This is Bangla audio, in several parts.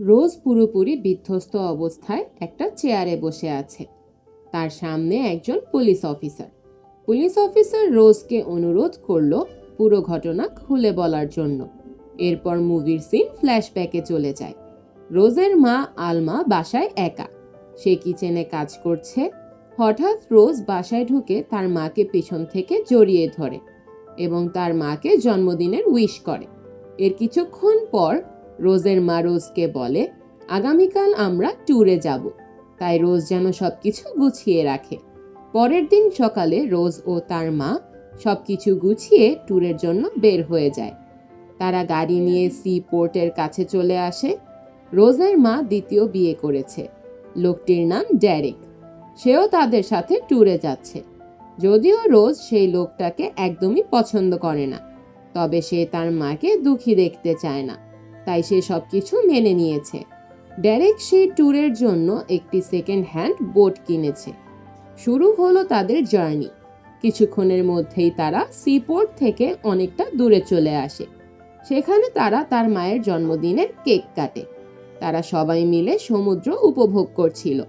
রোজ পুরোপুরি বিধ্বস্ত অবস্থায় একটা চেয়ারে বসে আছে। তার সামনে একজন পুলিশ অফিসার রোজকে অনুরোধ করলো পুরো ঘটনা খুলে বলার জন্য। এরপর মুভির সিন ফ্ল্যাশব্যাকে চলে যায়। রোজের মা আলমা বাসায় একা, সে কিচেনে কাজ করছে। হঠাৎ রোজ বাসায় ঢুকে তার মাকে পেছন থেকে জড়িয়ে ধরে এবং তার মাকে জন্মদিনের উইশ করে। এর কিছুক্ষণ পর রোজের মা রোজকে বলে আগামীকাল আমরা ট্যুরে যাব, তাই রোজ যেন সবকিছু গুছিয়ে রাখে। পরের দিন সকালে রোজ ও তার মা সবকিছু গুছিয়ে ট্যুরের জন্য বের হয়ে যায়। তারা গাড়ি নিয়ে সি পোর্টের কাছে চলে আসে। রোজের মা দ্বিতীয় বিয়ে করেছে, লোকটির নাম ডেরেক। সেও তাদের সাথে ট্যুরে যাচ্ছে। যদিও রোজ সেই লোকটাকে একদমই পছন্দ করে না, তবে সে তার মাকে দুঃখী দেখতে চায় না, তাই সে সবকিছু মেনে নিয়েছে। ডেরেক সেই ট্যুরের জন্য একটি সেকেন্ড হ্যান্ড বোট কিনেছে। শুরু হলো তাদের জার্নি। কিছুক্ষণের মধ্যেই তারা সিপোর্ট থেকে অনেকটা দূরে চলে আসে। সেখানে তারা তার মায়ের জন্মদিনের কেক কাটে। তারা সবাই মিলে সমুদ্র উপভোগ করছিল।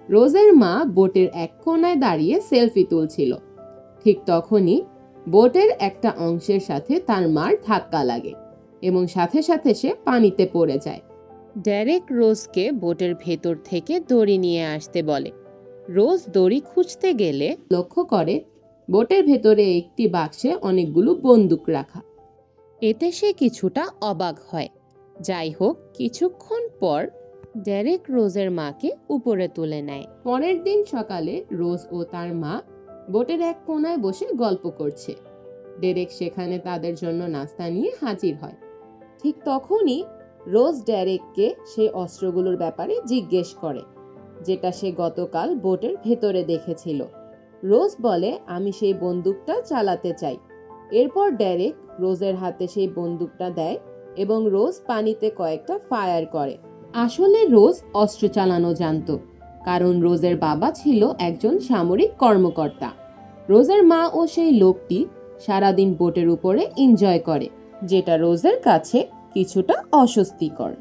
রোজের মা বোটের এক কোণায় দাঁড়িয়ে সেলফি তুলছিল। ঠিক তখনই বোটের একটা অংশের সাথে তার মার ধাক্কা লাগে এবং সাথে সাথে সে পানিতে পড়ে যায়। ডেরেক রোজকে বোটের ভেতর থেকে দড়ি নিয়ে আসতে বলে। রোজ দড়ি খুঁজতে গেলে লক্ষ্য করে বোটের ভেতরে একটি বাক্সে অনেকগুলো বন্দুক রাখা। এতে সে কিছুটা অবাক হয়। যাই হোক, কিছুক্ষণ পর ডেরেক রোজের মাকে উপরে তুলে নেয়। পরের দিন সকালে রোজ ও তার মা বোটের এক কোণায় বসে গল্প করছে। ডেরেক সেখানে তাদের জন্য নাস্তা নিয়ে হাজির হয়। ঠিক তখনই রোজ ডেরেককে সেই অস্ত্রগুলোর ব্যাপারে জিজ্ঞেস করে, যেটা সে গতকাল বোটের ভেতরে দেখেছিল। রোজ বলে, আমি সেই বন্দুকটা চালাতে চাই। এরপর ডেরেক রোজের হাতে সেই বন্দুকটা দেয় এবং রোজ পানিতে কয়েকটা ফায়ার করে। আসলে রোজ অস্ত্র চালানো জানতো, কারণ রোজের বাবা ছিল একজন সামরিক কর্মকর্তা। রোজের মা ও সেই লোকটি সারাদিন বোটের উপরে এনজয় করে, যেটা রোজের কাছে কিছুটা অস্বস্তিকর।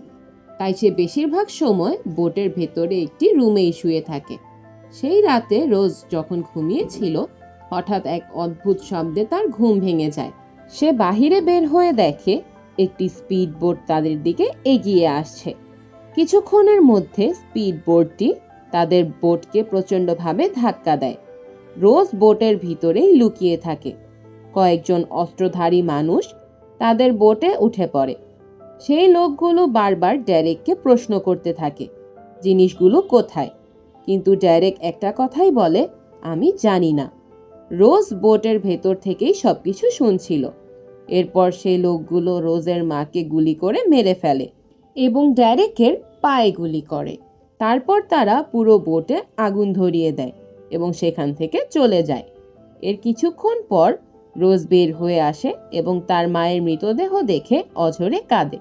তাই সে বেশিরভাগ সময় বোটের ভেতরে একটি রুমেই শুয়ে থাকে। সেই রাতে রোজ যখন ঘুমিয়েছিল, হঠাৎ এক অদ্ভুত শব্দে তার ঘুম ভেঙে যায়। সে বাহিরে বের হয়ে দেখে একটি স্পিড বোট তাদের দিকে এগিয়ে আসছে। কিছুক্ষণের মধ্যে স্পিড বোটটি তাদের বোটকে প্রচণ্ডভাবে ধাক্কা দেয়। রোজ বোটের ভিতরেই লুকিয়ে থাকে। কয়েকজন অস্ত্রধারী মানুষ তাদের বোটে উঠে পড়ে। সেই লোকগুলো বারবার ডেরেককে প্রশ্ন করতে থাকে, জিনিসগুলো কোথায়? কিন্তু ডেরেক একটা কথাই বলে, আমি জানি না। রোজ বোটের ভেতর থেকেই সবকিছু শুনছিল। এরপর সেই লোকগুলো রোজের মাকে গুলি করে মেরে ফেলে এবং ডেরেকের পায়ে গুলি করে। তারপর তারা পুরো বোটে আগুন ধরিয়ে দেয় এবং সেখান থেকে চলে যায়। এর কিছুক্ষণ পর রোজ বের হয়ে আসে এবং তার মায়ের মৃতদেহ দেখে অঝরে কাঁদে।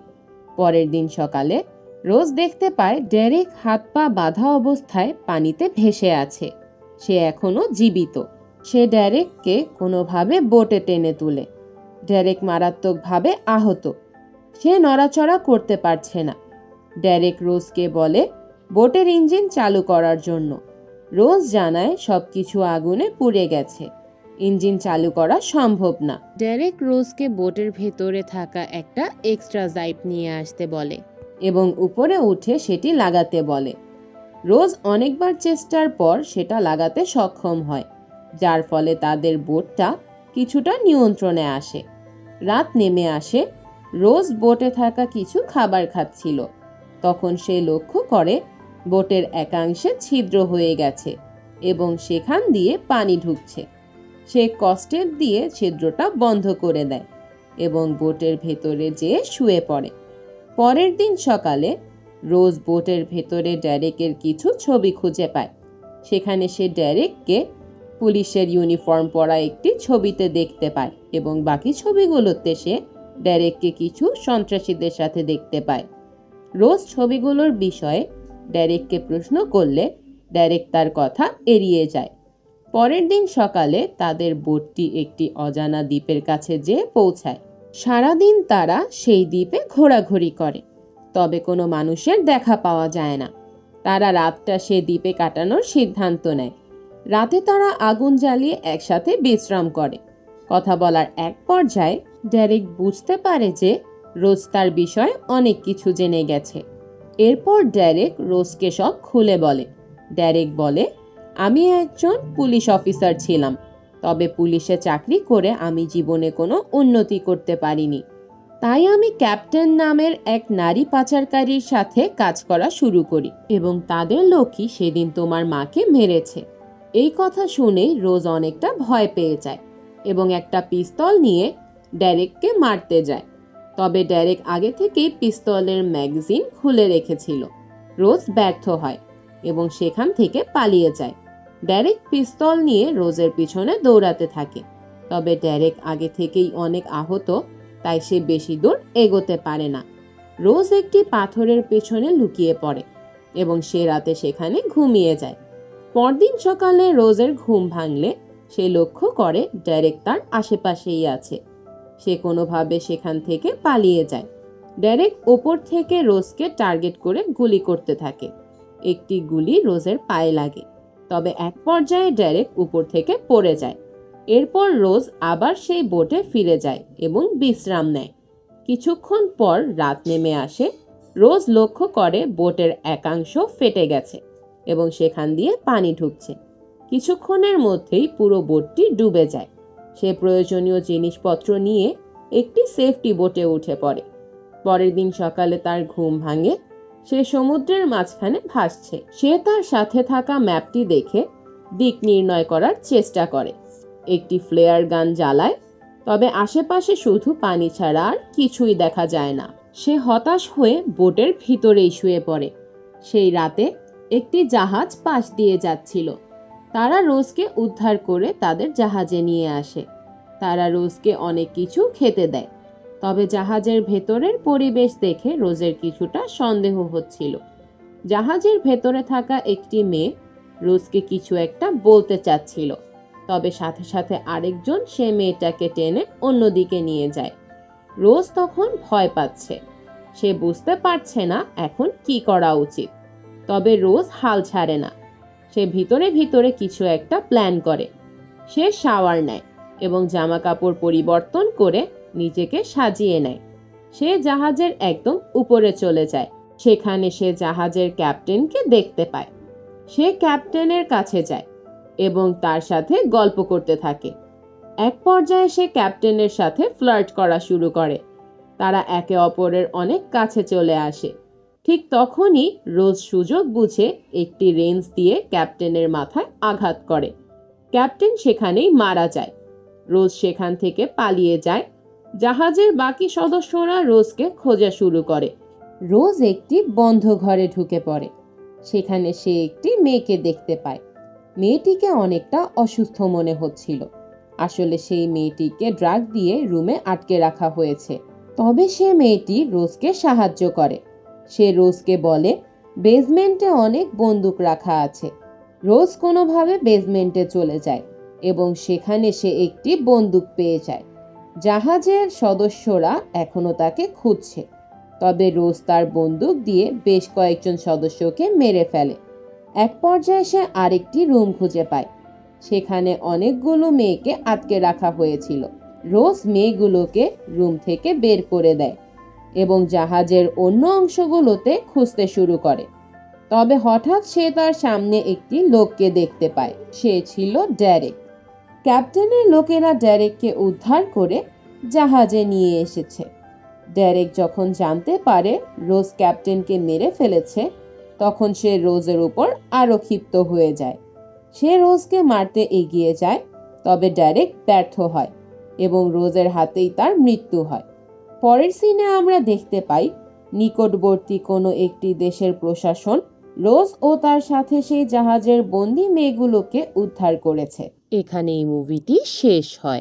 পরের দিন সকালে রোজ দেখতে পায় ডেরেক হাত পা বাঁধা অবস্থায় পানিতে ভেসে আছে। সে এখনো জীবিত। সে ডেরেককে কোনোভাবে বোটে টেনে তুলে। ডেরেক মারাত্মকভাবে আহত, সে নড়াচড়া করতে পারছে না। ডেরেক রোজকে বলে বোটের ইঞ্জিন চালু করার জন্য। রোজ জানায় সবকিছু আগুনে পুড়ে গেছে, ইঞ্জিন চালু করা সম্ভব না। ডেরেক রোজকে বোটের ভেতরে থাকা একটা এক্সট্রা জাইপ নিয়ে আসতে বলে এবং উপরে উঠে সেটি লাগাতে বলে। রোজ অনেকবার চেষ্টার পর সেটা লাগাতে সক্ষম হয়, যার ফলে তাদের বোটটা কিছুটা নিয়ন্ত্রণে আসে। রাত নেমে আসে। রোজ বোটে থাকা কিছু খাবার খাচ্ছিল। তখন সে লক্ষ্য করে বোটের একাংশে ছিদ্র হয়ে গেছে এবং সেখান দিয়ে পানি ঢুকছে। সে কষ্টেপ দিয়ে ছিদ্রটা বন্ধ করে দেয় এবং বোটের ভেতরে যেয়ে শুয়ে পড়ে। পরের দিন সকালে রোজ বোটের ভেতরে ডেরেকের কিছু ছবি খুঁজে পায়। সেখানে সে ডেরেককে পুলিশের ইউনিফর্ম পরা একটি ছবিতে দেখতে পায় এবং বাকি ছবিগুলোতে সে ডেরেককে কিছু সন্ত্রাসীদের সাথে দেখতে পায়। রোজ ছবিগুলোর বিষয়ে ডেরেককে প্রশ্ন করলে ডেরেক তার কথা এড়িয়ে যায়। পরের দিন সকালে তাদের বোটটি একটি অজানা দ্বীপের কাছে যেয়ে পৌঁছায়। সারাদিন তারা সেই দ্বীপে ঘোরাঘুরি করে। তবে কোনো মানুষের দেখা পাওয়া যায় না। তারা রাতটা সে দ্বীপে কাটানোর সিদ্ধান্ত নেয়। রাতে তারা আগুন জ্বালিয়ে একসাথে বিশ্রাম করে। কথা বলার এক পর্যায়ে ডেরেক বুঝতে পারে যে রোজ তার বিষয়ে অনেক কিছু জেনে গেছে। এরপর ডেরেক রোজকে সব খুলে বলে। ডেরেক বলে, আমি একজন পুলিশ অফিসার ছিলাম, তবে পুলিশে চাকরি করে আমি জীবনে কোনো উন্নতি করতে পারিনি। তাই আমি ক্যাপ্টেন নামের এক নারী পাচারকারীর সাথে কাজ করা শুরু করি এবং তাদের লোকই সেদিন তোমার মাকে মেরেছে। এই কথা শুনেই রোজ অনেকটা ভয় পেয়ে যায় এবং একটা পিস্তল নিয়ে ডেরেককে মারতে যায়। তবে ডেরেক আগে থেকেই পিস্তলের ম্যাগাজিন খুলে রেখেছিল। রোজ ব্যর্থ হয় এবং সেখান থেকে পালিয়ে যায়। ডেরেক পিস্তল নিয়ে রোজের পিছনে দৌড়াতে থাকে। তবে ডেরেক আগে থেকেই অনেক আহত, তাই সে বেশি দূর এগোতে পারে না। রোজ একটি পাথরের পেছনে লুকিয়ে পড়ে এবং সে রাতে সেখানে ঘুমিয়ে যায়। পরদিন সকালে রোজের ঘুম ভাঙলে সে লক্ষ্য করে ডেরেক তার আশেপাশেই আছে। সে কোনোভাবে সেখান থেকে পালিয়ে যায়। ডেরেক ওপর থেকে রোজকে টার্গেট করে গুলি করতে থাকে। একটি গুলি রোজের পায়ে লাগে, তবে এক পর্যায়ে ডেরেক উপর থেকে পড়ে যায়। এরপর রোজ আবার সেই বোটে ফিরে যায় এবং বিশ্রাম নেয়। কিছুক্ষণ পর রাত নেমে আসে। রোজ লক্ষ্য করে বোটের একাংশ ফেটে গেছে এবং সেখান দিয়ে পানি ঢুকছে। কিছুক্ষণের মধ্যেই পুরো বোটটি ডুবে যায়। সে প্রয়োজনীয় জিনিসপত্র নিয়ে একটি সেফটি বোটে উঠে পড়ে। পরের দিন সকালে তার ঘুম ভাঙে। সে সমুদ্রের মাঝখানে ভাসছে। সে তার সাথে থাকা ম্যাপটি দেখে দিক নির্ণয় করার চেষ্টা করে। একটি ফ্লেয়ার গান জ্বালায়, তবে আশেপাশে শুধু পানি ছাড়া আর কিছুই দেখা যায় না। সে হতাশ হয়ে বোটের ভিতরেই শুয়ে পড়ে। সেই রাতে একটি জাহাজ পাশ দিয়ে যাচ্ছিল। তারা রোজকে উদ্ধার করে তাদের জাহাজে নিয়ে আসে। তারা রোজকে অনেক কিছু খেতে দেয়, তবে জাহাজের ভেতরের পরিবেশ দেখে রোজের কিছুটা সন্দেহ হচ্ছিল। জাহাজের ভেতরে থাকা একটি মেয়ে রোজকে কিছু একটা বলতে চাচ্ছিল, তবে সাথে সাথে আরেকজন সে মেয়েটাকে টেনে অন্যদিকে নিয়ে যায়। রোজ তখন ভয় পাচ্ছে। সে বুঝতে পারছে না এখন কি করা উচিত, তবে রোজ হাল ছাড়ে না। সে ভিতরে ভিতরে কিছু একটা প্ল্যান করে। সে শাওয়ার নেয় এবং জামা কাপড় পরিবর্তন করে নিজেকে সাজিয়ে নেয়। সে জাহাজের একদম উপরে চলে যায়। সেখানে সে জাহাজের ক্যাপ্টেনকে দেখতে পায়। সে ক্যাপ্টেনের কাছে যায় এবং তার সাথে গল্প করতে থাকে। এক পর্যায়ে সে ক্যাপ্টেনের সাথে ফ্লার্ট করা শুরু করে। তারা একে অপরের অনেক কাছে চলে আসে। ঠিক তখনই রোজ সুযোগ বুঝে একটি রেঞ্চ দিয়ে ক্যাপ্টেনের মাথায় আঘাত করে। ক্যাপ্টেন সেখানেই মারা যায়। রোজ সেখান থেকে পালিয়ে যায়। জাহাজের বাকি সদস্যরা রোজকে খোঁজা শুরু করে। রোজ একটি বন্ধ ঘরে ঢুকে পড়ে। সেখানে সে একটি মেয়েকে দেখতে পায়। মেয়েটিকে অনেকটা অসুস্থ মনে হচ্ছিল। আসলে সেই মেয়েটিকে ড্রাগ দিয়ে রুমে আটকে রাখা হয়েছে। তবে সে মেয়েটি রোজকে সাহায্য করে। সে রোজকে বলে বেসমেন্টে অনেক বন্দুক রাখা আছে। রোজ কোনোভাবে বেসমেন্টে চলে যায় এবং সেখানে সে একটি বন্দুক পেয়ে যায়। জাহাজের সদস্যরা এখনো তাকে খুঁজছে, তবে রোজ তার বন্দুক দিয়ে বেশ কয়েকজন সদস্যকে মেরে ফেলে। এক পর্যায়ে সে আরেকটি রুম খুঁজে পায়। সেখানে অনেকগুলো মেয়েকে আটকে রাখা হয়েছিল। রোজ মেয়েগুলোকে রুম থেকে বের করে দেয় এবং জাহাজের অন্য অংশগুলোতে খুঁজতে শুরু করে। তবে হঠাৎ সে তার সামনে একটি লোককে দেখতে পায়। সে ছিল ডেরেক। ক্যাপ্টেনের লোকেরা ডেরেককে উদ্ধার করে জাহাজে নিয়ে এসেছে। ডেরেক যখন জানতে পারে রোজ ক্যাপ্টেনকে মেরে ফেলেছে, তখন সে রোজের উপর আরো ক্ষিপ্ত হয়ে যায়। সে রোজকে মারতে এগিয়ে যায়, তবে ডেরেক ব্যর্থ হয় এবং রোজের হাতেই তার মৃত্যু হয়। পরের সিনে আমরা দেখতে পাই নিকটবর্তী কোনো একটি দেশের প্রশাসন রোজ ও তার সাথে সেই জাহাজের বন্দি মেয়েগুলোকে উদ্ধার করেছে। এখানে এই মুভিটি শেষ হয়।